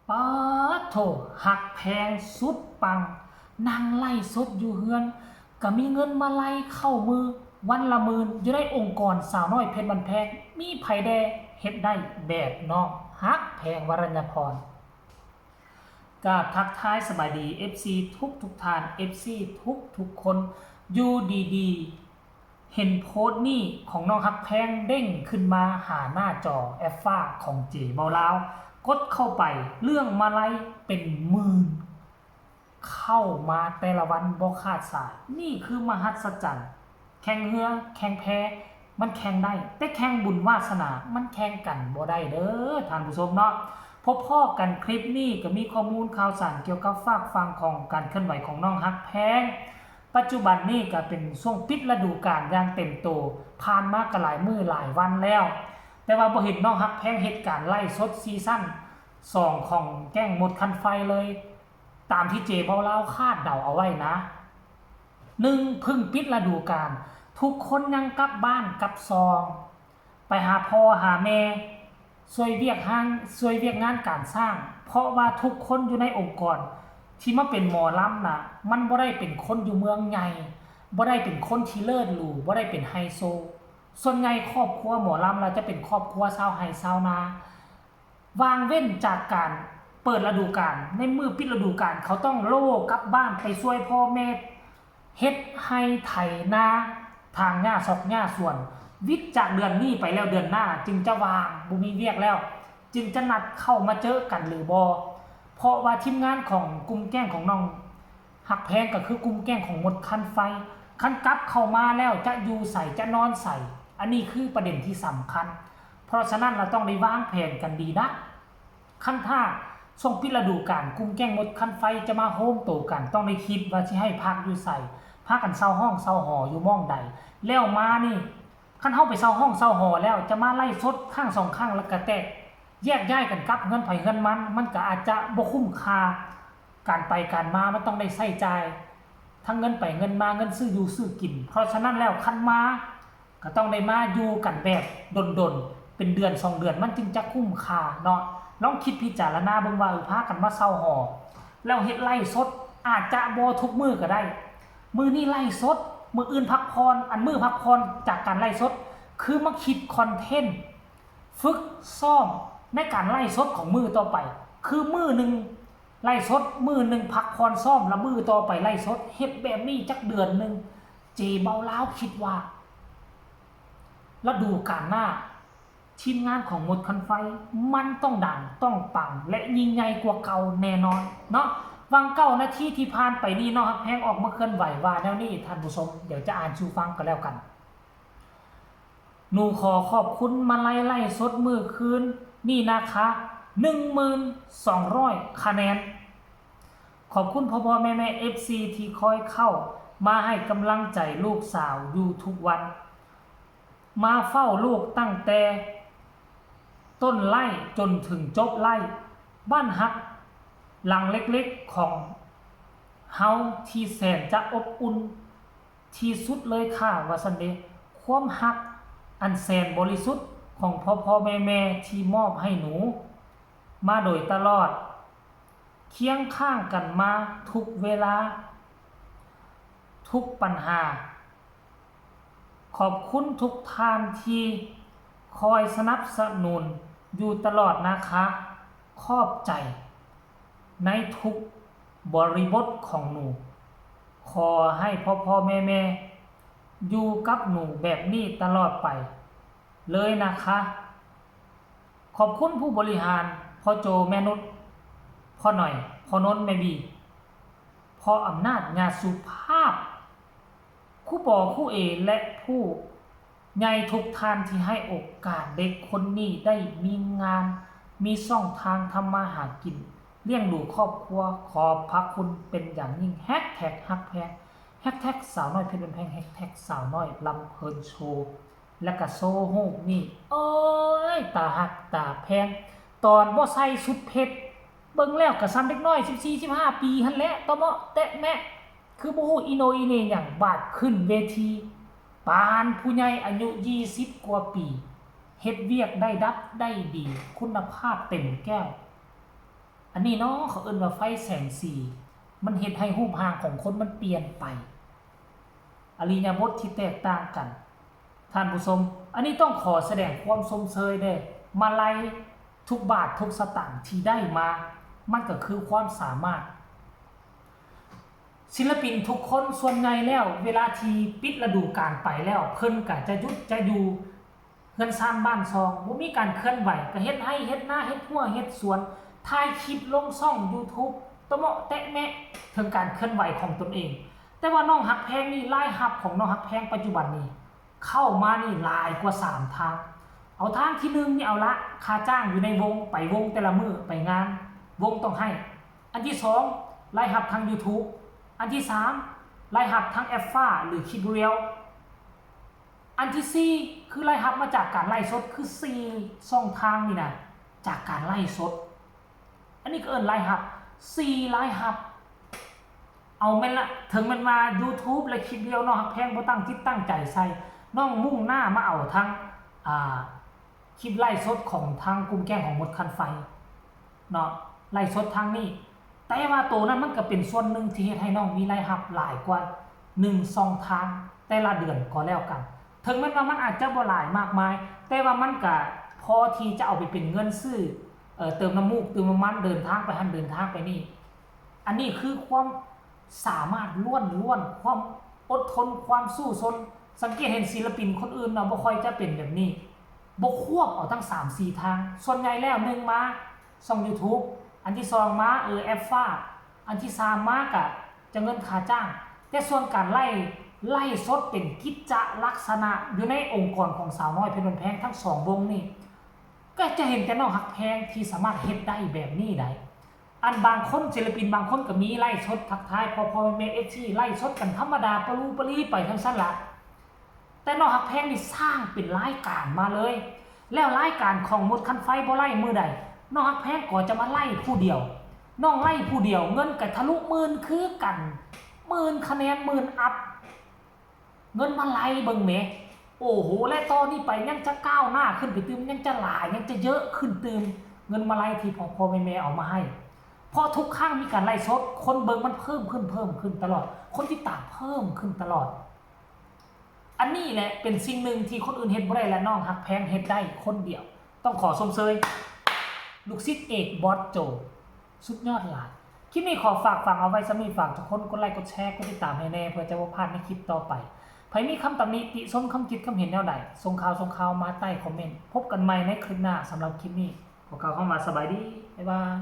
ป๊าดโถหักแพงสุดปังนั่งไล่สดอยู่เฮือนก็มีเงินมาไล่เข้ามือวันละหมื่นอยู่ในองค์กรสาวน้อยเพชรบันแพงมีไผแดเฮ็ดได้แบบน้องหักแพงวรัญญพรก็ทักทายสบายดี FC ทุกท่าน FC ทุกคนอยู่ดีๆเห็นโพสต์นี่ของน้องฮักแพงเด้งขึ้นมาหาหน้าจอแอฟฟ้าของเจเบาลาวกดเข้าไปเรื่องมาลัยเป็นหมื่นเข้ามาแต่ละวันบ่ขาดสายนี่คือมหัศจรรย์แข่งเรือแข่งแพมันแข่งได้แต่แข่งบุญวาสนามันแข่งกันบ่ได้เด้อท่านผู้ชมเนาะพบพ่อกันคลิปนี้ก็มีข้อมูลข่าวสารเกี่ยวกับฝากฟังของการเคลื่อนไหวของน้องฮักแพงปัจจุบันนี้ก็เป็นช่วงปิดฤดูกาลอย่างเต็มโตผ่านมาก็หลายมื้อหลายวันแล้วแต่ว่าบ่เห็นน้องฮักแพงเหตุการณ์ไล่สดซีซั่น2ของแก้งหมดคันไฟเลยตามที่เจเบาเล่าคาดเดาเอาไว้นะ1พึ่งปิดฤดูกาลทุกคนยังกลับบ้านกลับซองไปหาพ่อหาแม่ช่วยเวียกงานการสร้างเพราะว่าทุกคนอยู่ในองค์กรที่มาเป็นหมอลำนะมันบ่ได้เป็นคนอยู่เมืองใหญ่บ่ได้เป็นคนที่เลิศหรูบ่ได้เป็นไฮโซส่วนใหญ่ครอบครัวหมอลำเราจะเป็นครอบครัวชาวไร่ชาวนาวางเว้นจากการเปิดฤดูกาลในมือปิดฤดูกาลเขาต้องโล่กลับบ้านไปช่วยพ่อแม่เฮ็ดให้ไถนาทางหญ้าซอกหญ้าส่วนวิทย์จากเดือนนี้ไปแล้วเดือนหน้าจึงจะวางบ่มีเวียกแล้วจึงจะนัดเข้ามาเจอกันหรือบ่เพราะว่าทีมงานของกลุ่มแก้งของน้องหักแพงก็คือกลุ่มแก้งของหมดคันไฟคันกลับเข้ามาแล้วจะอยู่ใส่จะนอนใส่อันนี้คือประเด็นที่สำคัญเพราะฉะนั้นเราต้องได้วางแผนกันดีนะขั้นท่าช่วงปิดฤดูกาลกลุ่มแก้งหมดคันไฟจะมาโฮมโตกันต้องได้คิดว่าสิให้พักอยู่ใส่พักกันเช่าห้องเช่าหออยู่ม่องใดแล้วมานี่คันเฮาไปเช่าห้องเช่าหอแล้วจะมาไล่สดข้างสองข้างแล้วก็แตกแยกย้ายกันกลับเงินไผเงินมันก็อาจจะบ่คุ้มค่าการไปการมามันต้องได้ใช้จ่ายทั้งเงินไปเงินมาเงินซื้ออยู่ซื้อกินเพราะฉะนั้นแล้วคันมาก็ต้องได้มาอยู่กันแบบดนๆเป็นเดือน2เดือนมันจึงจะคุ้มค่าเนาะลองคิดพิจารณาเบิ่งว่าพากันมาเช่าหอแล้วเฮ็ดไล่สดอาจจะบ่ทุกมื้อก็ได้มื้อนี้ไล่สดมื้ออื่นพักผ่อนอันมื้อพักผ่อนจากการไล่สดคือมาคิดคอนเทนต์ฝึกซ้อมในการไล่สดของมือต่อไปคือมือหนึ่งไล่สดมือหนึ่งพักผ่อนซ่อมแล้วมือต่อไปไล่สดเฮ็ดแบบนี้จักเดือนหนึ่งเจเบาล้าวคิดว่าฤดูกาลหน้าทีมงานของหมดคันไฟมันต้องดังต้องปังและยิ่งใหญ่กว่าเก่าแน่นอนเนาะวัง9 นาทีที่ผ่านไปนี่เนาะแพงออกมาเคลื่อนไหวว่าแนวนี้ท่านผู้ชมเดี๋ยวจะอ่านชูฟังกันแล้วกันหนูขอขอบคุณมาไล่สดมือคืนนี่นะคะ 1200 คะแนนขอบคุณพ่อแม่ FC ที่คอยเข้ามาให้กำลังใจลูกสาวอยู่ทุกวันมาเฝ้าลูกตั้งแต่ต้นไล่จนถึงจบไล่บ้านฮักหลังเล็กๆของเฮาที่แสนจะอบอุ่นที่สุดเลยค่ะว่าซั่นเด้ความฮักอันแสนบริสุทธิ์ของพ่อแม่ที่มอบให้หนูมาโดยตลอดเคียงข้างกันมาทุกเวลาทุกปัญหาขอบคุณทุกท่านที่คอยสนับสนุนอยู่ตลอดนะคะขอบใจในทุกบริบทของหนูขอให้พ่อแม่อยู่กับหนูแบบนี้ตลอดไปเลยนะคะขอบคุณผู้บริหารพ่อโจแม่นุชพ่อหน่อยพ่อนนท์แม่บีพ่ออำนาจงานสุภาพครูปอครูเอและผู้ใหญ่ทุกท่านที่ให้โอกาสเด็กคนนี้ได้มีงานมีช่องทางทำมาหากินเลี้ยงดูครอบครัวขอบพระคุณเป็นอย่างยิ่ง#ฮักแพง#สาวน้อยเพชรบันแพง#สาวน้อยลำเพลินโชว์และก็โซโฮนี่โอ้ยตาหักตาแพงตอนบ่ใส่สุดเพชรเบิ่งแล้วก็ซ้ำเด็กน้อย14-15 ปีหั่นแหละตะเมาะแตะแม่คือบ่ฮู้อีโนอีเนหยังบาดขึ้นเวทีปานผู้ใหญ่อายุ20กว่าปีเฮ็ดเวียกได้ดับได้ดีคุณภาพเต็มแก้ว อันนี้เนาะเขาเอิ้นว่าไฟแสงสีมันเฮ็ดให้รูปร่างของคนมันเปลี่ยนไปอริยบทที่แตกต่างกันท่านผู้ชมอันนี้ต้องขอแสดงความชมเชยเด้มาลัยทุกบาททุกสตางค์ที่ได้มามันก็คือความสามารถศิลปินทุกคนส่วนใหญ่แล้วเวลาที่ปิดฤดูกาลไปแล้วเพิ่นก็จะหยุดจะอยู่เฮือนซ่านบ้านซองบ่มีการเคลื่อนไหวก็เฮ็ดให้เฮ็ดนาเฮ็ดหัวเฮ็ดสวนถ่ายคลิปลงช่อง YouTube ตะเมาะแตะแมะถึงการเคลื่อนไหวของตนเองแต่ว่าน้องฮักแพงนี่รายรับของน้องฮักแพงปัจจุบันนี้เข้ามานี่หลายกว่า3ทางเอาทางที่1นี่เอาละค่าจ้างอยู่ในวงไปวงแต่ละมื้อไปงานวงต้องให้อันที่2รายรับทาง YouTube อันที่3รายรับทางแอปฟ้าหรือคลิปเรียลอันที่4คือรายรับมาจากการไลฟ์สดคือ4ช่องทางนี่นะจากการไลฟ์สดอันนี้ก็เอิ้นรายรับ4รายรับเอาแม่นละถึงมันมา YouTube และคลิปเดียวน้องฮักแพงบ่ตั้งจิตตั้งใจใส่น้องมุ่งหน้ามาเอาทางคลิปไลฟ์สดของทางกลุ่มแก้งของมดคันไฟเนาะไลฟ์สดทางนี้แต่ว่าตัวนั้นมันก็เป็นส่วนหนึ่งที่เฮ็ดให้น้องมีรายรับหลายกว่า1ช่องทางแต่ละเดือนก็แล้วกันถึงแม้ว่ามันอาจจะบ่หลายมากมายแต่ว่ามันก็พอที่จะเอาไปเป็นเงินซื้อเติมน้ำมูกเติมน้ำมันเดินทางไปหันเดินทางไปนี่อันนี้คือความสามารถล้วนความอดทนความสู้ซนสังเกตเห็นศิลปินคนอื่นเนาะบ่ค่อยจะเป็นแบบนี้บ่ควบเอาทั้ง 3-4 ทางส่วนใหญ่แล้ว1มาช่อง YouTube อันที่2มาแอปฟ้าอันที่3มาก็จะเงินค่าจ้างแต่ส่วนการไล่สดเป็นกิจลักษณะอยู่ในองค์กรของสาวน้อยเพชรบ้านแพงทั้ง2วงนี่ก็จะเห็นแต่น้องฮักแพงที่สามารถเฮ็ดได้แบบนี้ได้อันบางคนศิลปินบางคนก็มีไล่สดทักทายพอแม่ FC ไล่สดกันธรรมดาปะลูปะลีไปทั้งซั่นล่ะแต่น้องฮักแพงนี่สร้างเป็นรายการมาเลยแล้วรายการของมดคันไฟบ่ไล่มื้อใดน้องฮักแพงก็จะมาไล่ผู้เดียวน้องไล่ผู้เดียวเงินก็ทะลุหมื่นคือกัน10,000คะแนน10,000อัพเงินมาไล่เบิ่งแหมโอ้โหและตอนนี้ไปยังจะก้าวหน้าขึ้นไปตืมยังจะหลายยังจะเยอะขึ้นตืมเงินมาไล่ที่พ่อแม่เอามาให้พอทุกครั้งมีการไล่สดคนเบิ่งมันเพิ่มขึ้นตลอดคนที่ตามเพิ่มขึ้นตลอดอันนี้แหละเป็นสิ่งหนึ่งที่คนอื่นเฮ็ดบ่ได้และน้องฮักแพงเฮ็ดได้คนเดียวต้องขอชมเชยลูกศิษย์เอกบอสโจสุดยอดหลายคลิปนี้ขอฝากเอาไว้ซะมีฝากทุกคนกดไลค์กดแชร์กดติดตามให้แน่เพื่อจะบ่พลาดในคลิปต่อไปใครมีคำตำหนิติชมคำคิดคำเห็นแนวใดส่งข่าวมาใต้คอมเมนต์พบกันใหม่ในคลิปหน้าสำหรับคลิปนี้พวกเราเข้ามาสบายดีบ๊ายบาย